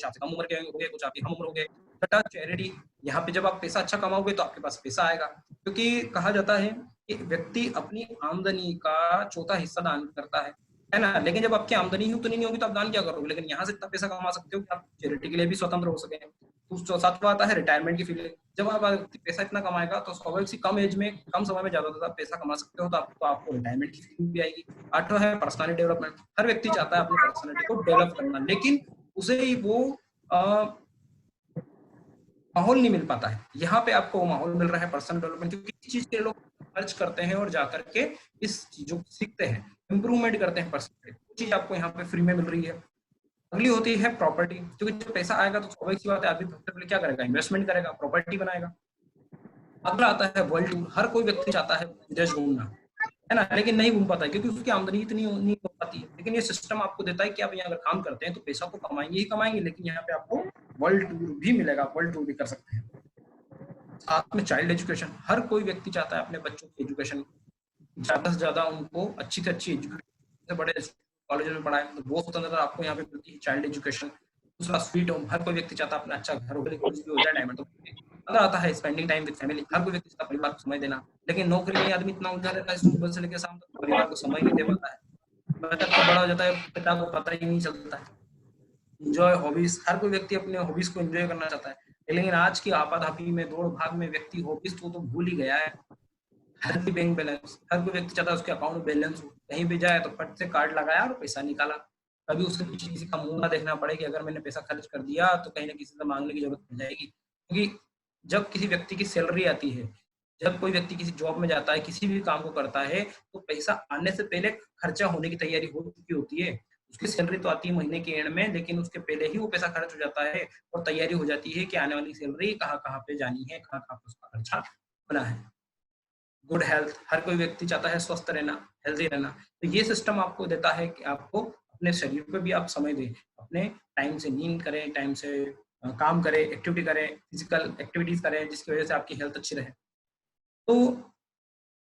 कुछ आपसे कम उम्र के होंगे, कुछ आपकी हम उम्र होंगे। बट चैरिटी, यहाँ पे जब आप पैसा अच्छा कमाओगे तो आपके पास पैसा आएगा, क्योंकि कहा जाता है कि व्यक्ति अपनी आमदनी का चौथा हिस्सा दान करता है ना? लेकिन जब आपकी आमदनी ही उतनी नहीं होगी तो आप दान क्या करोगे? लेकिन यहाँ से इतना पैसा कमा सकते हो कि आप चैरिटी के लिए भी स्वतंत्र हो सके। तो सातवां आता है रिटायरमेंट की फीलिंग। जब आप पैसा इतना कमाएगा तो स्वाभाविक सी कम एज में, कम समय में ज्यादा से ज्यादा पैसा कमा सकते हो, तो आपको रिटायरमेंट की फीलिंग भी आएगी। आठवां है पर्सनालिटी डेवलपमेंट। हर व्यक्ति चाहता है अपनी पर्सनालिटी को डेवलप करना, लेकिन उसे वो माहौल नहीं मिल पाता है। यहाँ पे आपको माहौल मिल रहा है पर्सनल डेवलपमेंट, क्योंकि इस चीज के लोग खर्च करते हैं और जाकर के इस चीजों को सीखते हैं, इंप्रूवमेंट करते हैं पर्सनल चीज आपको यहाँ पे फ्री में मिल रही है। अगली होती है प्रॉपर्टी, क्योंकि जब पैसा आएगा तो स्वाभाविक सी बात है आदमी सबसे पहले क्या करेगा? इन्वेस्टमेंट करेगा, प्रॉपर्टी बनाएगा। अगला आता है वर्ल्ड टूर। हर कोई व्यक्ति चाहता है विदेश घूमना, है ना? लेकिन नहीं घूम पाता है क्योंकि उसकी आमदनी इतनी नहीं हो पाती है। लेकिन ये सिस्टम आपको देता है कि आप यहाँ अगर काम करते हैं तो पैसा तो कमाएंगे ही कमाएंगे, लेकिन यहाँ पे आपको वर्ल्ड टूर भी मिलेगा, वर्ल्ड टूर भी कर सकते हैं। साथ में चाइल्ड एजुकेशन। हर कोई व्यक्ति चाहता है अपने बच्चों की एजुकेशन ज्यादा से ज्यादा उनको अच्छी से अच्छी एजुकेशन, बड़े कॉलेज में पढ़ाए, तो वो स्वतंत्रता आपको यहाँ पे मिलती है, चाइल्ड एजुकेशन। दूसरा स्वीट होम। हर कोई व्यक्ति चाहता है अपना अच्छा घर हो, कुछ भी हो जाए डायमंड तो। अगर आता है स्पेंडिंग टाइम विद फैमिली। हर कोई व्यक्ति चाहता है परिवार को समय देना, लेकिन नौकरी में आदमी इतना उलझा रहता है सुबह से लेकर शाम तक परिवार को समय नहीं दे पाता है। बच्चा कब बड़ा हो जाता है पिता को पता ही नहीं चलता है। Enjoy hobbies. हर कोई व्यक्ति अपने हॉबीज को एंजॉय करना चाहता है, लेकिन आज की आपाधापी में दौड़ भाग में व्यक्ति हॉबीज तो भूल ही गया है। हर कोई बैंक बैलेंस। हर कोई व्यक्ति चाहता है उसके अकाउंट में बैलेंस हो, कहीं भी जाए तो फट से कार्ड लगाया और पैसा निकाला। कभी उसके पीछे किसी का मुंह ना देखना पड़े कि अगर मैंने पैसा खर्च कर दिया तो कहीं ना किसी से मांगने की जरूरत पड़ जाएगी। क्योंकि जब किसी व्यक्ति की सैलरी आती है, जब कोई व्यक्ति किसी जॉब में जाता है, किसी भी काम को करता है, तो पैसा आने से पहले खर्चा होने की तैयारी हो चुकी होती है। उसकी सैलरी तो आती है महीने के एंड में, लेकिन उसके पहले ही वो पैसा खर्च हो जाता है और तैयारी हो जाती है कि आने वाली सैलरी कहाँ कहाँ पे जानी है, कहाँ कहाँ पे उसका खर्चा होना है। Good health. हर कोई व्यक्ति चाहता है स्वस्थ रहना, हेल्दी रहना। तो ये सिस्टम आपको देता है कि आपको अपने शरीर पे भी आप समय दें, अपने टाइम से नींद करें, टाइम से काम करें, एक्टिविटी करें, फिजिकल एक्टिविटीज करें, जिसकी वजह से आपकी हेल्थ अच्छी रहे। तो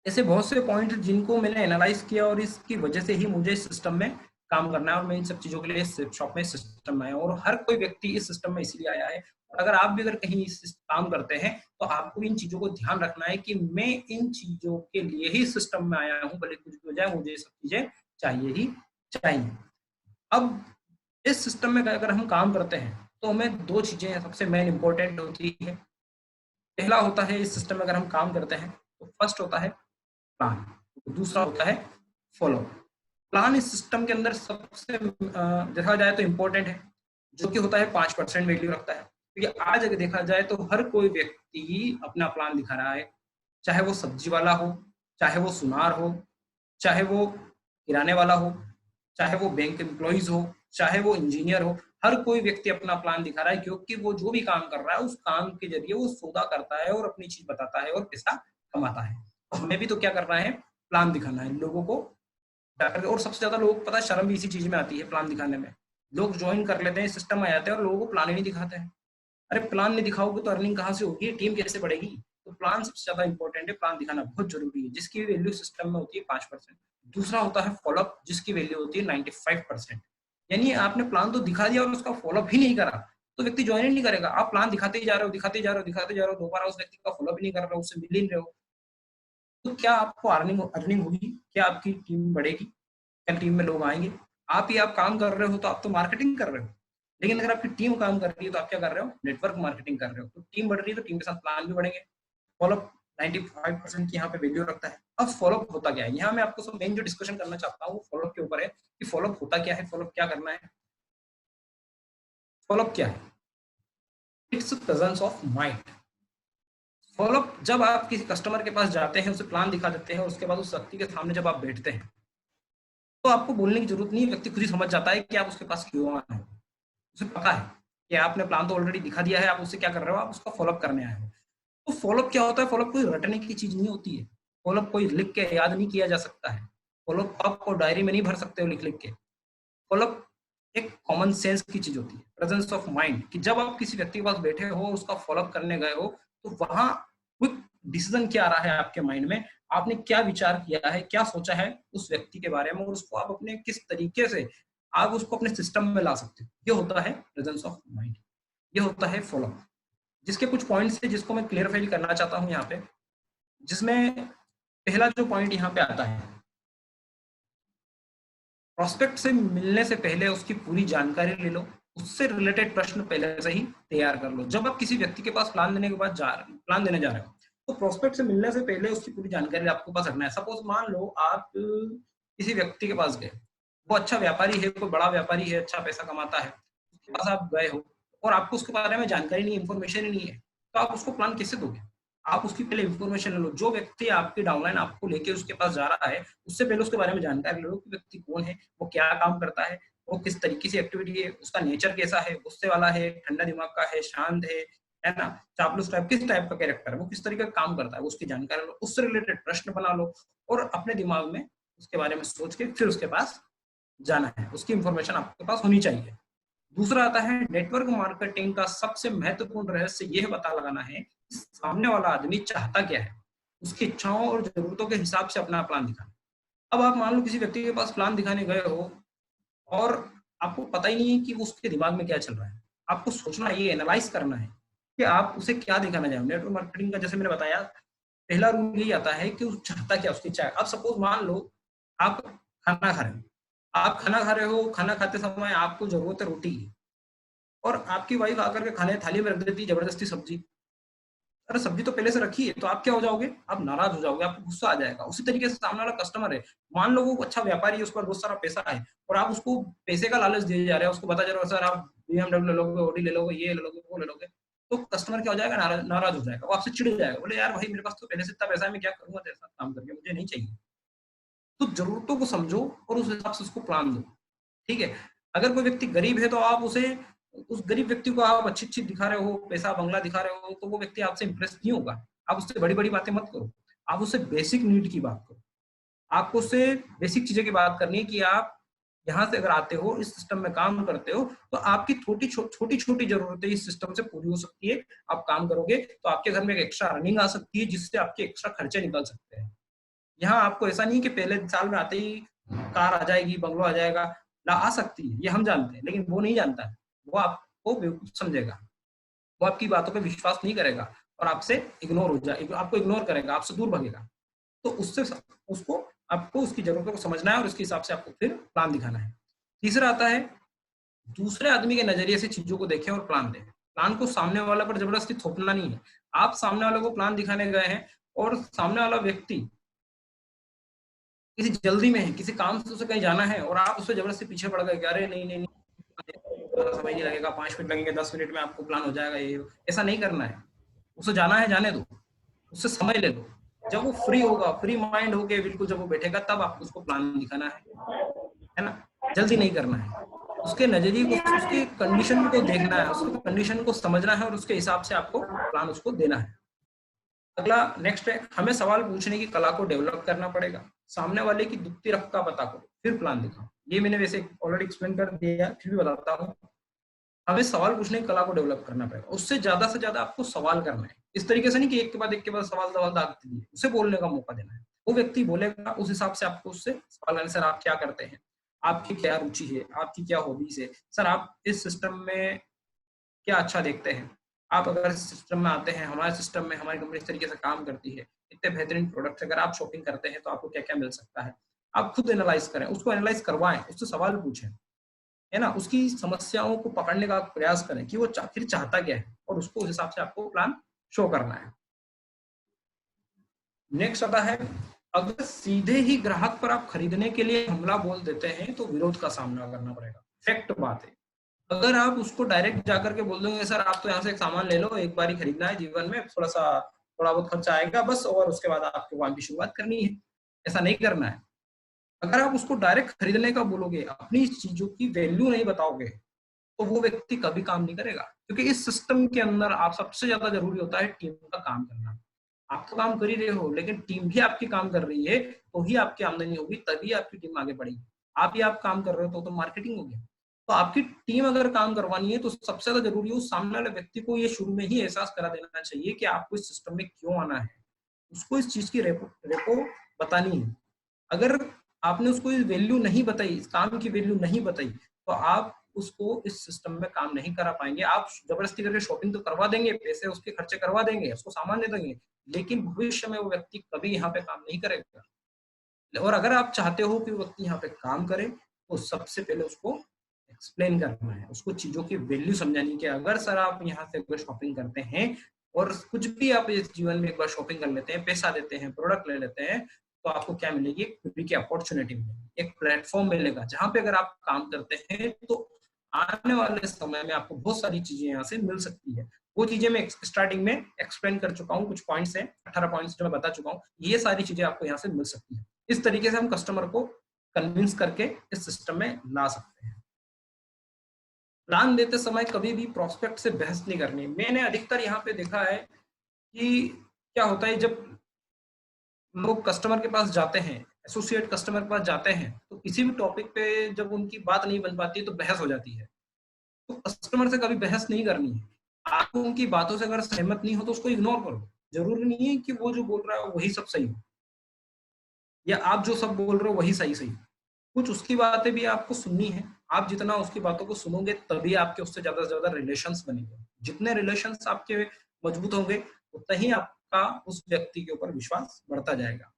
ऐसे बहुत से पॉइंट जिनको मैंने एनालाइज किया और इसकी वजह से ही मुझे इस सिस्टम में काम करना है और मैं इन सब चीजों के लिए शॉप में सिस्टम में आया हूँ। और हर कोई व्यक्ति इस सिस्टम में इसलिए आया है। और अगर आप भी अगर कहीं इस काम करते हैं तो आपको इन चीजों को ध्यान रखना है कि मैं इन चीजों के लिए ही सिस्टम में आया हूँ, भले कुछ भी हो जाए मुझे ये सब चीजें चाहिए ही चाहिए। अब इस सिस्टम में अगर हम काम करते हैं तो हमें दो चीजें सबसे मेन इंपॉर्टेंट होती है। पहला होता है इस सिस्टम में अगर हम काम करते हैं तो फर्स्ट होता है प्लान, दूसरा होता है फॉलो। प्लान इस सिस्टम के अंदर सबसे देखा जाए तो इम्पोर्टेंट है, जो कि होता है 5% वैल्यू रखता है। क्योंकि आज अगर देखा जाए तो हर कोई व्यक्ति अपना प्लान दिखा रहा है, चाहे वो सब्जी वाला हो, चाहे वो सुनार हो, चाहे वो किराने वाला हो, चाहे वो बैंक एम्प्लॉइज हो, चाहे वो इंजीनियर हो। हर कोई व्यक्ति अपना प्लान दिखा रहा है, क्योंकि वो जो भी काम कर रहा है उस काम के जरिए वो सौदा करता है और अपनी चीज बताता है और पैसा कमाता है। तो हमें भी तो क्या करना है? प्लान दिखाना है लोगों को जाकर। और सबसे ज्यादा लोग पता है शर्म भी इसी चीज में आती है, प्लान दिखाने में। लोग ज्वाइन कर लेते हैं, सिस्टम में आ जाते हैं और लोगों को प्लान ही नहीं दिखाते हैं। अरे प्लान नहीं दिखाओगे तो अर्निंग कहाँ से होगी, टीम कैसे बढ़ेगी? तो प्लान सबसे ज्यादा इंपॉर्टेंट है, प्लान दिखाना बहुत जरूरी है, जिसकी वैल्यू सिस्टम में होती है 5%। दूसरा होता है फॉलोअप, जिसकी वैल्यू होती है 95%। यानी आपने प्लान तो दिखा दिया और उसका फॉलोअप ही नहीं करा तो व्यक्ति ज्वाइन ही नहीं करेगा। आप प्लान दिखाते ही जा रहे हो, दिखाते जा रहे हो, दिखाते जा रहे हो, दोबारा उस व्यक्ति का फॉलोअप ही नहीं कर रहे हो, उससे मिल ही नहीं रहे हो, तो क्या आपको अर्निंग अर्निंग होगी? क्या आपकी टीम बढ़ेगी? क्या टीम में लोग आएंगे? आप काम कर रहे हो तो आप तो मार्केटिंग कर रहे हो, लेकिन अगर आपकी टीम काम कर रही है तो आप क्या कर रहे हो? नेटवर्क मार्केटिंग कर रहे हो। तो टीम बढ़ रही है तो टीम के साथ प्लान भी बढ़ेंगे। फॉलोअप 95% की यहाँ पे वैल्यू रखता है। अब फॉलोअप होता क्या है? यहाँ मैं आपको सब मेन जो डिस्कशन करना चाहता हूँ वो फॉलोअप के ऊपर है कि फॉलोअप होता क्या है, फॉलोअप क्या करना है। फॉलोअप क्या है? It's presence of mind. Follow up जब आप किसी कस्टमर के पास जाते हैं, उसे प्लान दिखा देते हैं, उसके बाद उस व्यक्ति के सामने जब आप बैठते हैं तो आपको बोलने की जरूरत नहीं है, व्यक्ति खुद ही समझ जाता है कि आप उसके पास क्यों आए हो। उसे पता है कि आपने प्लान तो ऑलरेडी दिखा दिया है, आप उससे क्या कर रहे हो? आप उसका फॉलोअप करने आए हो। तो फॉलोअप क्या होता है? फॉलोअप कोई रटने की चीज नहीं होती है। फॉलोअप कोई लिख के याद नहीं किया जा सकता है। फॉलोअप आपको डायरी में नहीं भर सकते हो लिख लिख के। फॉलोअप एक कॉमन सेंस की चीज होती है, प्रेजेंस ऑफ माइंड, कि जब आप किसी व्यक्ति के पास बैठे हो, उसका फॉलोअप करने गए हो, तो वहां क्विक डिसीजन क्या आ रहा है आपके माइंड में, आपने क्या विचार किया है, क्या सोचा है उस व्यक्ति के बारे में, और उसको आप अपने किस तरीके से आप उसको अपने सिस्टम में ला सकते हो। ये होता है प्रेजेंस ऑफ माइंड, ये होता है फॉलो। जिसके कुछ पॉइंट्स है जिसको मैं क्लियरफाई करना चाहता हूँ यहाँ पे, जिसमें पहला जो पॉइंट यहाँ पे आता है, प्रोस्पेक्ट से मिलने से पहले उसकी पूरी जानकारी ले लो, उससे रिलेटेड प्रश्न पहले से ही तैयार कर लो। जब आप किसी व्यक्ति के पास प्लान देने के बाद प्लान देने जा रहे हो, तो प्रोस्पेक्ट से मिलने से पहले उसकी पूरी जानकारी आपके पास रखना है। सपोज मान लो आप किसी व्यक्ति के पास गए, वो अच्छा व्यापारी है, कोई बड़ा व्यापारी है, अच्छा पैसा कमाता है, उसके पास आप गए हो और आपको उसके बारे में जानकारी नहीं, इंफॉर्मेशन ही नहीं है, तो आप उसको प्लान कैसे दोगे? आप उसकी पहले इंफॉर्मेशन ले लो। जो व्यक्ति आपकी डाउनलाइन आपको लेके उसके पास जा रहा है, उससे पहले उसके बारे में जानकारी ले लो कि व्यक्ति कौन है, वो क्या काम करता है, वो किस तरीके से एक्टिविटी है, उसका नेचर कैसा है, गुस्से वाला है, ठंडा दिमाग का है, शांत है ना, चापलूस टाइप, किस टाइप का कैरेक्टर है, वो किस तरीके का काम करता है, उसकी जानकारी लो, उससे रिलेटेड प्रश्न बना लो और अपने दिमाग में उसके बारे में सोच के फिर उसके पास जाना है। उसकी इंफॉर्मेशन आपके पास होनी चाहिए। दूसरा आता है नेटवर्क मार्केटिंग का सबसे महत्वपूर्ण रहस्य यह पता लगाना है कि सामने वाला आदमी चाहता क्या है, उसकी इच्छाओं और जरूरतों के हिसाब से अपना प्लान दिखाना। अब आप मान लो किसी व्यक्ति के पास प्लान दिखाने गए हो और आपको पता ही नहीं है कि उसके दिमाग में क्या चल रहा है। आपको सोचना, ये एनालाइज करना है कि आप उसे क्या दिखाना चाहें। नेटवर्क मार्केटिंग का जैसे मैंने बताया, पहला रूल यही आता है कि वो चाहता क्या, उसकी इच्छा है। अब सपोज मान लो आप खाना खा रहे हो, आप खाना खा रहे हो, खाना खाते समय आपको जरूरत है रोटी की, और आपकी वाइफ आकर के खाने थाली में रख देती है जबरदस्ती सब्जी। अरे सब्जी तो पहले से रखी है, तो आप क्या हो जाओगे? आप नाराज हो जाओगे, आपको गुस्सा आ जाएगा। उसी तरीके से सामने वाला कस्टमर है, मान लो वो अच्छा व्यापारी है, उसके पास बहुत सारा पैसा है और आप उसको पैसे का लालच दिए जा रहे हैं, उसको बता जा रहे हो सर आप BMW ले लोगे, ऑडी ले लोगे, ये ले लोगे, वो ले लोगे, तो कस्टमर क्या हो जाएगा? नाराज हो जाएगा, वो आपसे चिढ़ जाएगा, बोले यार भाई मेरे पास तो पहले से इतना पैसा है, मैं क्या करूंगा तेरे साथ काम करके, मुझे नहीं चाहिए। तो जरूरतों को समझो और उस हिसाब से उसको प्लान दो। ठीक है? अगर कोई व्यक्ति गरीब है तो आप उसे, उस गरीब व्यक्ति को आप अच्छी-अच्छी दिखा रहे हो, पैसा बंगला दिखा रहे हो, तो वो व्यक्ति आपसे इंप्रेस नहीं होगा। आप उससे बड़ी-बड़ी बातें मत करो। आप उससे बेसिक नीड की बात करो। आपको उससे बेसिक चीज़ें की बात करनी है कि आप यहाँ से अगर आते हो, इस सिस्टम में काम करते हो, तो आपकी छोटी-छोटी ज़रूरतें इस सिस्टम से पूरी हो सकती है। आप काम करोगे, तो आपके घर में एक एक्स्ट्रा अर्निंग आ सकती है, जिससे आपके एक्स्ट्रा खर्चे निकल सकते हैं। यहाँ आपको ऐसा नहीं कि पहले साल में आते ही कार आ जाएगी, बंगलो आ जाएगा। ला आ सकती है, ये हम जानते हैं, लेकिन वो नहीं जानता है। वो आपको बेवकूफ समझेगा, वो आपकी बातों पे विश्वास नहीं करेगा और आपसे आपको इग्नोर करेगा, आपसे दूर भगेगा। तो उससे उसको आपको उसकी जरूरतों को समझना है और उसके हिसाब से आपको फिर प्लान दिखाना है। तीसरा आता है, दूसरे आदमी के नजरिए से चीजों को देखें और प्लान दें। प्लान को सामने वाले पर जबरदस्ती थोपना नहीं है। आप सामने वाले को प्लान दिखाने गए हैं और सामने वाला व्यक्ति किसी जल्दी में है, किसी काम से उसे कहीं जाना है और आप उससे जबरदस्ती पीछे पड़ गए कि अरे नहीं नहीं नहीं, समय नहीं लगेगा, 5 मिनट लगेंगे, 10 मिनट में आपको प्लान हो जाएगा, ये ऐसा नहीं करना है। उसे जाना है, जाने दो, उससे समय ले लो। जब वो फ्री होगा, फ्री माइंड होके बिल्कुल जब वो बैठेगा, तब आपको उसको प्लान दिखाना है ना? जल्दी नहीं करना है। उसके नजरिए को, उसके कंडीशन को देखना है, उसके कंडीशन को समझना है और उसके हिसाब से आपको प्लान उसको देना है। अगला नेक्स्ट है, हमें सवाल पूछने की कला को डेवलप करना पड़ेगा। सामने वाले की दुखती रख का पता करो, फिर प्लान दिखाओ। ये मैंने वैसे ऑलरेडी एक्सप्लेन कर दिया, फिर भी बताता हूँ। हमें सवाल पूछने की कला को डेवलप करना पड़ेगा। उससे ज्यादा से ज्यादा आपको सवाल करना है। इस तरीके से नहीं कि एक के बाद सवाल दाग दिए, उसे बोलने का मौका देना है। वो व्यक्ति बोलेगा, उस हिसाब से आपको उससे सवाल करना। सर आप क्या करते हैं, आपकी क्या रुचि है, आपकी क्या हॉबीज है, सर आप इस सिस्टम में क्या अच्छा देखते हैं, आप अगर सिस्टम में आते हैं, हमारे सिस्टम में हमारी कंपनी इस तरीके से काम करती है, इतने बेहतरीन प्रोडक्ट, अगर आप शॉपिंग करते हैं तो आपको क्या क्या मिल सकता है। आप खुद एनालाइज करें, उसको एनालाइज करवाएं, उससे सवाल पूछें, है ना? उसकी समस्याओं को पकड़ने का प्रयास करें कि वो आखिर चाहता क्या है और उसको उस हिसाब से आपको प्लान शो करना है। नेक्स्ट आता है, अगर सीधे ही ग्राहक पर आप खरीदने के लिए हमला बोल देते हैं तो विरोध का सामना करना पड़ेगा। फैक्ट बात है। अगर आप उसको डायरेक्ट जाकर के बोल दोगे सर आप तो यहाँ से एक सामान ले लो, एक बार ही खरीदना है जीवन में, थोड़ा बहुत खर्चा आएगा बस, और उसके बाद आपको काम की शुरुआत करनी है, ऐसा नहीं करना है। अगर आप उसको डायरेक्ट खरीदने का बोलोगे, अपनी चीजों की वैल्यू नहीं बताओगे, तो वो व्यक्ति कभी काम नहीं करेगा। क्योंकि इस सिस्टम के अंदर आप सबसे ज्यादा जरूरी होता है टीम का काम करना। आप तो काम कर ही रहे हो, लेकिन टीम भी आपकी काम कर रही है, तो ही आपकी आमदनी होगी, तभी आपकी टीम आगे बढ़ेगी। आप ही आप काम कर रहे हो तो मार्केटिंग होगी। तो आपकी टीम अगर काम करवानी है तो सबसे ज्यादा जरूरी है उस सामने वाले व्यक्ति को ये शुरू में ही एहसास करा देना चाहिए कि आपको इस सिस्टम में क्यों आना है। उसको इस चीज की रेपो बतानी है। अगर आपने उसको वैल्यू नहीं बताई, इस काम की वैल्यू नहीं बताई, तो आप उसको इस सिस्टम में काम नहीं करा पाएंगे। आप जबरदस्ती करके शॉपिंग तो करवा देंगे, पैसे उसके खर्चे करवा देंगे, उसको सामान दे देंगे, लेकिन भविष्य में वो व्यक्ति कभी यहाँ पे काम नहीं करेगा। और अगर आप चाहते हो कि वो व्यक्ति यहाँ पे काम करे, तो सबसे पहले उसको एक्सप्लेन करना है, उसको चीजों की वैल्यू समझानी कि अगर सर आप यहाँ से कोई शॉपिंग करते हैं और कुछ भी आप इस जीवन में एक बार शॉपिंग कर लेते हैं, पैसा देते हैं, प्रोडक्ट ले लेते हैं, तो आपको क्या मिलेगी? एक फ्री की अपॉर्चुनिटी मिलेगी, एक प्लेटफॉर्म मिलेगा जहां पे अगर आप काम करते हैं तो आने वाले समय में आपको बहुत सारी चीजें यहाँ से मिल सकती है। वो चीजें मैं स्टार्टिंग में एक्सप्लेन कर चुका हूँ, कुछ पॉइंट्स हैं, 18 पॉइंट्स जो मैं बता चुका हूँ, ये सारी चीजें आपको यहाँ से मिल सकती है। इस तरीके से हम कस्टमर को कन्विंस करके इस सिस्टम में ला सकते हैं। प्लान देते समय कभी भी प्रोस्पेक्ट से बहस नहीं करनी। मैंने अधिकतर यहाँ पे देखा है कि क्या होता है, जब लोग कस्टमर के पास जाते हैं, एसोसिएट कस्टमर के पास जाते हैं, तो किसी भी टॉपिक पे जब उनकी बात नहीं बन पाती तो बहस हो जाती है। तो कस्टमर से कभी बहस नहीं करनी है। आप उनकी बातों से अगर सहमत नहीं हो तो उसको इग्नोर करो। जरूरी नहीं है कि वो जो बोल रहा है वही सब सही हो, या आप जो सब बोल रहे हो वही सही सही। कुछ उसकी बातें भी आपको सुननी है। आप जितना उसकी बातों को सुनोगे तभी आपके उससे ज्यादा से ज्यादा रिलेशंस बनेंगे। जितने रिलेशंस आपके मजबूत होंगे उतना ही आपका उस व्यक्ति के ऊपर विश्वास बढ़ता जाएगा।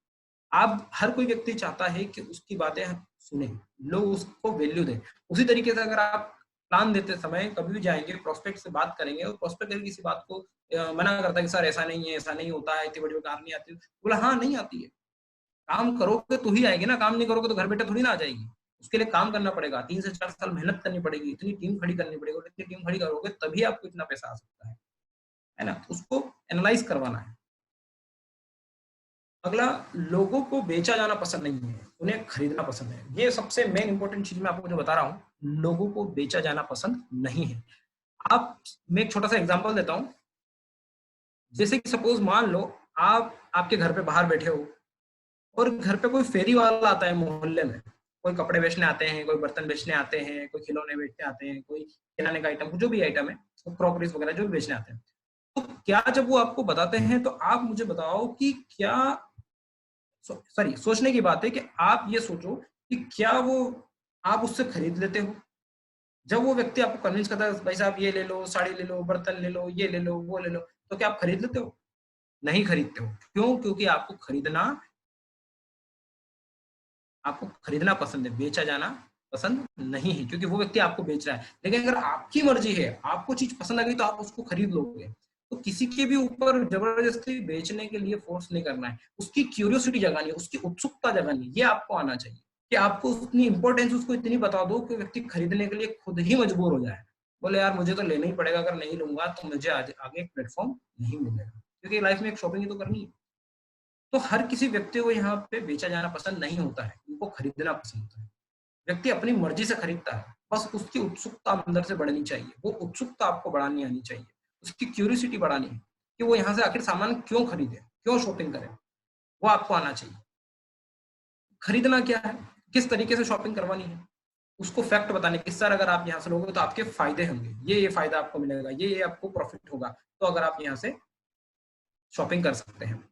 आप हर कोई व्यक्ति चाहता है कि उसकी बातें सुने, लोग उसको वैल्यू दें। उसी तरीके से अगर आप प्लान देते समय कभी भी जाएंगे, प्रोस्पेक्ट से बात करेंगे और प्रोस्पेक्ट अगर किसी बात को मना करता है कि सर ऐसा नहीं है, ऐसा नहीं होता है, इतनी बड़ी कार नहीं आती, बोला हाँ नहीं आती है, काम करोगे तो ही आएगी ना, काम नहीं करोगे तो घर बैठे थोड़ी ना आ जाएगी। उसके लिए काम करना पड़ेगा, 3 से 4 साल मेहनत करनी पड़ेगी, इतनी टीम खड़ी करनी पड़ेगी, और इतनी टीम खड़ी करोगे तभी आपको इतना पैसा आ सकता है ना। उसको एनालाइज करवाना है। अगला, लोगों को बेचा जाना पसंद नहीं है, उन्हें खरीदना पसंद है। ये सबसे मेन इंपॉर्टेंट चीज मैं आपको जो बता रहा हूँ, लोगों को बेचा जाना पसंद नहीं है। आप, मैं एक छोटा सा एग्जांपल देता हूँ। जैसे कि सपोज मान लो आप आपके घर पे बाहर बैठे हो और घर पे कोई फेरी वाला आता है मोहल्ले में, कोई कपड़े बेचने आते हैं, कोई बर्तन बेचने आते हैं, कोई खिलौने बेचने आते हैं, कोई किराने का आइटम, जो भी आइटम है, क्रॉकरीज वगैरह जो भी बेचने आते हैं। तो क्या जब वो आपको बताते हैं तो आप मुझे बताओ कि क्या, सॉरी, सोचने की बात है कि आप ये सोचो कि क्या वो आप उससे खरीद लेते हो? जब वो व्यक्ति आपको कन्विंस करता है भाई साहब ये ले लो, साड़ी ले लो, बर्तन ले लो, ये ले लो, वो ले लो, तो क्या आप खरीद लेते हो? नहीं खरीदते हो। क्यों? क्योंकि आपको खरीदना पसंद है, बेचा जाना पसंद नहीं है, क्योंकि वो व्यक्ति आपको बेच रहा है। लेकिन अगर आपकी मर्जी है, आपको चीज पसंद आ गई तो आप उसको खरीद लोगे। तो किसी के भी ऊपर जबरदस्ती बेचने के लिए फोर्स नहीं करना है, उसकी क्यूरियोसिटी जगानी है, उसकी उत्सुकता जगानी है, ये आपको आना चाहिए कि आपको उतनी इंपॉर्टेंस उसको इतनी बता दो कि व्यक्ति खरीदने के लिए खुद ही मजबूर हो जाए, बोले यार मुझे तो लेना ही पड़ेगा, अगर नहीं लूंगा तो मुझे आगे एक प्लेटफॉर्म नहीं मिलेगा, क्योंकि लाइफ में एक शॉपिंग ही तो करनी है। तो हर किसी व्यक्ति को यहाँ पे बेचा जाना पसंद नहीं होता है, उनको खरीदना पसंद होता है। व्यक्ति अपनी मर्जी से खरीदता है, बस उसकी उत्सुकता अंदर से बढ़नी चाहिए। वो उत्सुकता आपको बढ़ानी आनी चाहिए, उसकी क्यूरियोसिटी बढ़ानी है कि वो यहाँ से आखिर सामान क्यों खरीदे, क्यों शॉपिंग करे, वो आपको आना चाहिए। खरीदना क्या है, किस तरीके से शॉपिंग करवानी है, उसको फैक्ट बताने कि सर अगर आप यहाँ से लोगे तो आपके फायदे होंगे, ये फायदा आपको मिलेगा, ये आपको प्रॉफिट होगा, तो अगर आप यहाँ से शॉपिंग कर सकते हैं।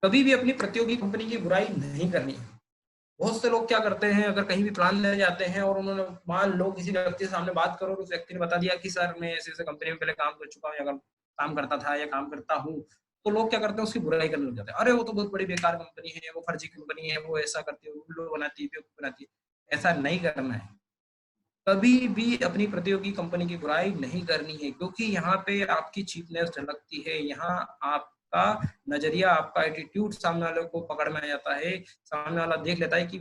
कभी भी अपनी प्रतियोगी कंपनी की बुराई नहीं करनी है। बहुत से लोग क्या करते हैं, अगर कहीं भी प्लान लेने जाते हैं और उन्होंने, मान लो किसी व्यक्ति के सामने बात करो, उस व्यक्ति ने बता दिया कि सर मैं ऐसे ऐसे कंपनी में पहले काम कर चुका हूँ, या काम करता था या काम करता हूँ, तो लोग क्या करते हैं, उसकी बुराई करने लग जाते हैं। अरे वो तो बहुत बड़ी बेकार कंपनी है, वो फर्जी कंपनी है, वो ऐसा करती है, उल्लू बनाती है, बेवकूफ बनाती है। ऐसा नहीं करना है। कभी भी अपनी प्रतियोगी कंपनी की बुराई नहीं करनी है, क्योंकि यहाँ पे आपकी चीपनेस झलकती है, यहाँ आपका नजरिया, आपका एटीट्यूड सामने वाले को पकड़ में आ जाता है। सामने वाला देख लेता है कि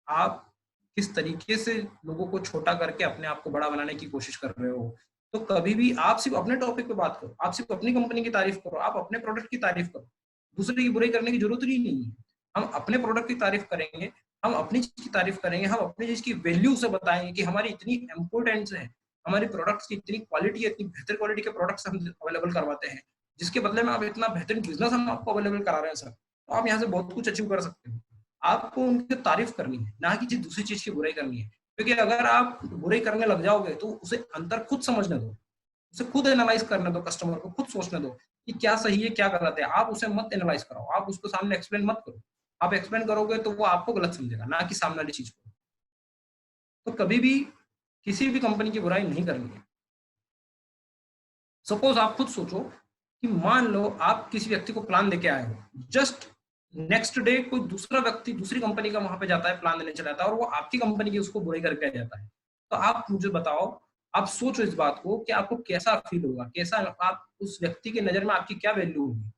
आप किस तरीके से लोगों को छोटा करके अपने आप को बड़ा बनाने की कोशिश कर रहे हो। तो कभी भी आप सिर्फ अपने टॉपिक पे बात करो, आप सिर्फ अपनी कंपनी की तारीफ करो, आप अपने प्रोडक्ट की तारीफ करो, दूसरे की बुराई करने की जरूरत ही नहीं है। हम अपने प्रोडक्ट की तारीफ करेंगे, हम अपनी चीज की तारीफ करेंगे, हम अपनी चीज की वैल्यू से बताएंगे कि हमारी इतनी इंपोर्टेंस है, हमारी प्रोडक्ट्स की इतनी क्वालिटी है, इतनी बेहतर क्वालिटी के प्रोडक्ट्स हम अवेलेबल करवाते हैं, जिसके बदले में आप इतना बेहतरीन बिजनेस हम आपको अवेलेबल करा रहे हैं सर, तो आप यहाँ से बहुत कुछ अचीव कर सकते हो। आपको उनकी तारीफ करनी है, ना कि दूसरी चीज की बुराई करनी है। क्योंकि अगर आप बुराई करने लग जाओगे तो उसे अंतर खुद समझने दो, उसे खुद एनालाइज करने दो, कस्टमर को खुद सोचने दो कि क्या सही है क्या गलत है। आप उसे मत एनालाइज कराओ, आप उसको सामने एक्सप्लेन मत करो, आप एक्सप्लेन करोगे तो वो आपको गलत समझेगा, ना कि सामने वाली चीज को। तो कभी भी किसी भी कंपनी की बुराई नहीं करनी है। सपोज आप खुद सोचो कि मान लो आप किसी व्यक्ति को प्लान देके आए हो, जस्ट नेक्स्ट डे कोई दूसरा व्यक्ति दूसरी कंपनी का वहां पे जाता है, प्लान देने चला जाता है, और वो आपकी कंपनी की उसको बुराई करके आ जाता है। तो आप मुझे बताओ, आप सोचो इस बात को कि आपको कैसा फील होगा, कैसा आप उस व्यक्ति की नजर में आपकी क्या वैल्यू होगी।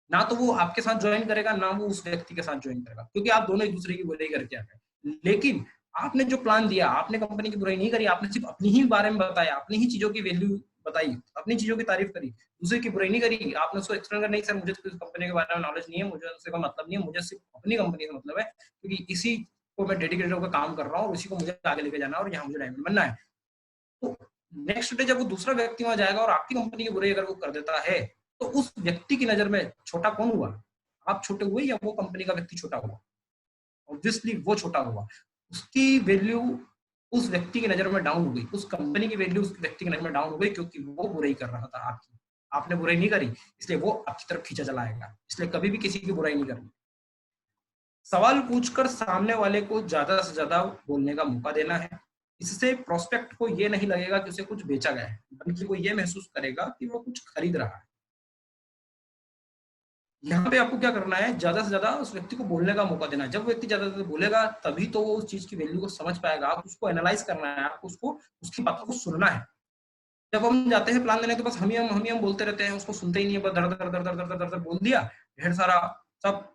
ना तो वो आपके साथ ज्वाइन करेगा, ना वो उस व्यक्ति के साथ ज्वाइन करेगा, क्योंकि आप दोनों एक दूसरे की बुराई करके आ गए। लेकिन आपने जो प्लान दिया, आपने कंपनी की बुराई नहीं करी, आपने सिर्फ अपनी ही बारे में बताया, अपनी ही चीजों की वैल्यू बताई, अपनी चीजों की तारीफ करी, दूसरे की बुराई नहीं करी। आपने उसको एक्सप्लेन कर, नहीं सर मुझे तो कंपनी के बारे में नॉलेज नहीं है, मुझे उससे कोई मतलब नहीं है, मुझे सिर्फ अपनी कंपनी से मतलब है, क्योंकि इसी को मैं डेडिकेटेड होकर काम कर रहा हूँ और इसी को मुझे आगे लेके जाना है और यहाँ मुझे डायमंड बनना है। तो नेक्स्ट डे जब वो दूसरा व्यक्ति वहां जाएगा और आपकी कंपनी की बुराई अगर वो कर देता है, तो उस व्यक्ति की नजर में छोटा कौन हुआ? आप छोटे हुए या वो कंपनी का व्यक्ति छोटा हुआ? ऑब्वियसली वो छोटा हुआ। उसकी वैल्यू उस व्यक्ति की नजर में डाउन हो गई, उस कंपनी की वैल्यू उस व्यक्ति की नजर में डाउन हो गई, क्योंकि वो बुराई कर रहा था आपकी। आपने बुराई नहीं करी, इसलिए वो आपकी तरफ खींचा चला आएगा। इसलिए कभी भी किसी की बुराई नहीं करनी। सवाल पूछकर सामने वाले को ज्यादा से ज्यादा बोलने का मौका देना है। इससे प्रोस्पेक्ट को ये नहीं लगेगा कि उसे कुछ बेचा गया है, बल्कि वो ये महसूस करेगा कि वो कुछ खरीद रहा है। यहाँ पे आपको क्या करना है, ज्यादा से ज्यादा उस व्यक्ति को बोलने का मौका देना है। जब व्यक्ति ज्यादा से ज्यादा बोलेगा, तभी तो वो उस चीज की वैल्यू को समझ पाएगा। आप उसको एनालाइज करना है, आपको उसको उसकी बातों को सुनना है। जब हम जाते हैं प्लान देने, तो बस हम ही हम बोलते रहते हैं, उसको सुनते ही नहीं है, बस धड़ धड़ धड़ धड़ धड़ धड़ धड़ बोल दिया, ढेर सारा सब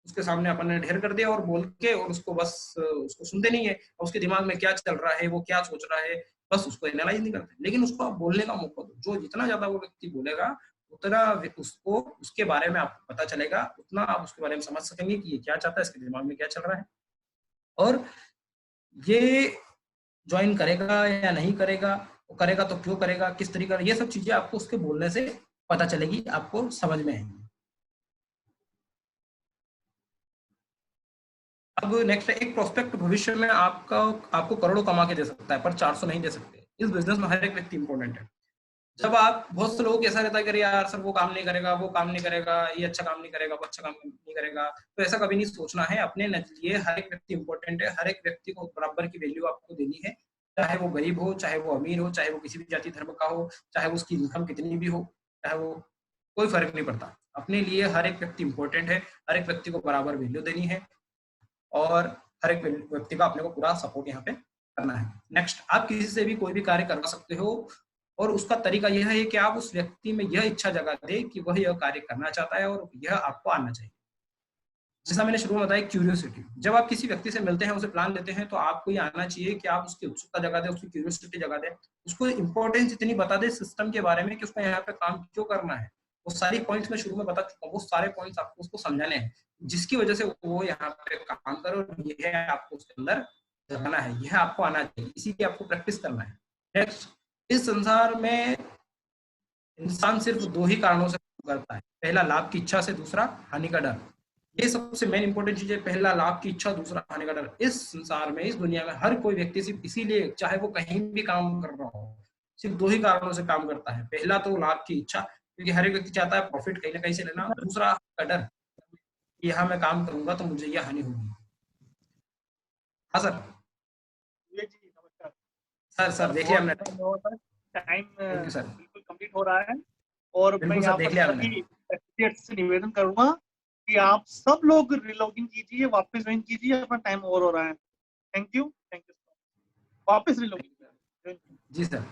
उसके सामने अपन ने ढेर कर दिया और बोल के, और उसको बस उसको सुनते नहीं है, और उसके दिमाग में क्या चल रहा है, वो क्या सोच रहा है, बस उसको एनालाइज नहीं करते। लेकिन उसको आप बोलने का मौका दो। जो जितना ज्यादा वो व्यक्ति बोलेगा, उतना उसको उसके बारे में आपको पता चलेगा, उतना आप उसके बारे में समझ सकेंगे कि ये क्या चाहता है, इसके दिमाग में क्या चल रहा है, और ये ज्वाइन करेगा या नहीं करेगा, वो करेगा तो क्यों करेगा, किस तरीका, ये सब चीजें आपको उसके बोलने से पता चलेगी, आपको समझ में आएंगी। अब नेक्स्ट, एक प्रोस्पेक्ट भविष्य में आपको करोड़ों कमा के दे सकता है, पर 400 नहीं दे सकते। इस बिजनेस में हर एक व्यक्ति इंपॉर्टेंट है। जब आप, बहुत से लोगों को ऐसा रहता है कि यार सर वो काम नहीं करेगा, वो काम नहीं करेगा, ये अच्छा काम नहीं करेगा, वो अच्छा काम नहीं करेगा, तो ऐसा कभी नहीं सोचना है। अपने नजरिए हर एक व्यक्ति इंपॉर्टेंट है, हर एक व्यक्ति को बराबर की वैल्यू आपको देनी है। चाहे वो गरीब हो, चाहे वो अमीर हो, चाहे वो किसी भी जाति धर्म का हो, चाहे उसकी इनकम कितनी भी हो, चाहे वो, कोई फर्क नहीं पड़ता। अपने लिए हर एक व्यक्ति इंपॉर्टेंट है, हर एक व्यक्ति को बराबर वैल्यू देनी है, और हर एक व्यक्ति का अपने को पूरा सपोर्ट यहाँ पे करना है। नेक्स्ट, आप किसी से भी कोई भी कार्य करवा सकते हो, और उसका तरीका यह है कि आप उस व्यक्ति में यह इच्छा जगा दे कि वह यह कार्य करना चाहता है और यह आपको आना चाहिए। जैसा मैंने शुरू में बताया, क्यूरियोसिटी। जब आप किसी व्यक्ति से मिलते हैं, उसे प्लान देते हैं, तो आपको ये आना चाहिए कि आप उसकी उत्सुकता जगा दें, उसकी क्यूरियोसिटी जगा दें, उसको इंपॉर्टेंस इतनी बता दें सिस्टम के बारे में कि उसको यहाँ पे काम क्यों करना है। वो सारी पॉइंट्स में शुरू में बता चुका हूँ, वो सारे पॉइंट्स आपको उसको समझाने हैं, जिसकी वजह से वो यहाँ पे काम करे, और यह आपको उसके अंदर जगाना है, यह आपको आना चाहिए, इसी की आपको प्रैक्टिस करना है। नेक्स्ट, इस संसार में इंसान सिर्फ दो ही कारणों से करता है, पहला लाभ की इच्छा से, दूसरा हानि का डर। ये सबसे मेन इंपॉर्टेंट चीज है, पहला लाभ की इच्छा, दूसरा हानि का डर। इस संसार में, इस दुनिया में हर कोई व्यक्ति सिर्फ इसीलिए, चाहे वो कहीं भी काम कर रहा हो, सिर्फ दो ही कारणों से काम करता है। पहला तो लाभ की इच्छा, क्योंकि हर एक व्यक्ति चाहता है प्रॉफिट कहीं ना कहीं से लेना। दूसरा का डर, कि यहाँ मैं काम करूंगा तो मुझे यह हानि होगी। हाँ सर। जी नमस्कार सर सर, देख लिया हमने, टाइम थैंक यू सर। बिल्कुल कंप्लीट हो रहा है, और मैं बिल्कुल सर, यहाँ देख पर लिया सभी हमने। एसोसिएट्स से निवेदन करूंगा कि आप सब लोग रिलॉगिन कीजिए, वापस ज्वाइन कीजिए, अपना टाइम ओवर हो रहा है। थैंक यू वापस रिलॉगिन जी सर।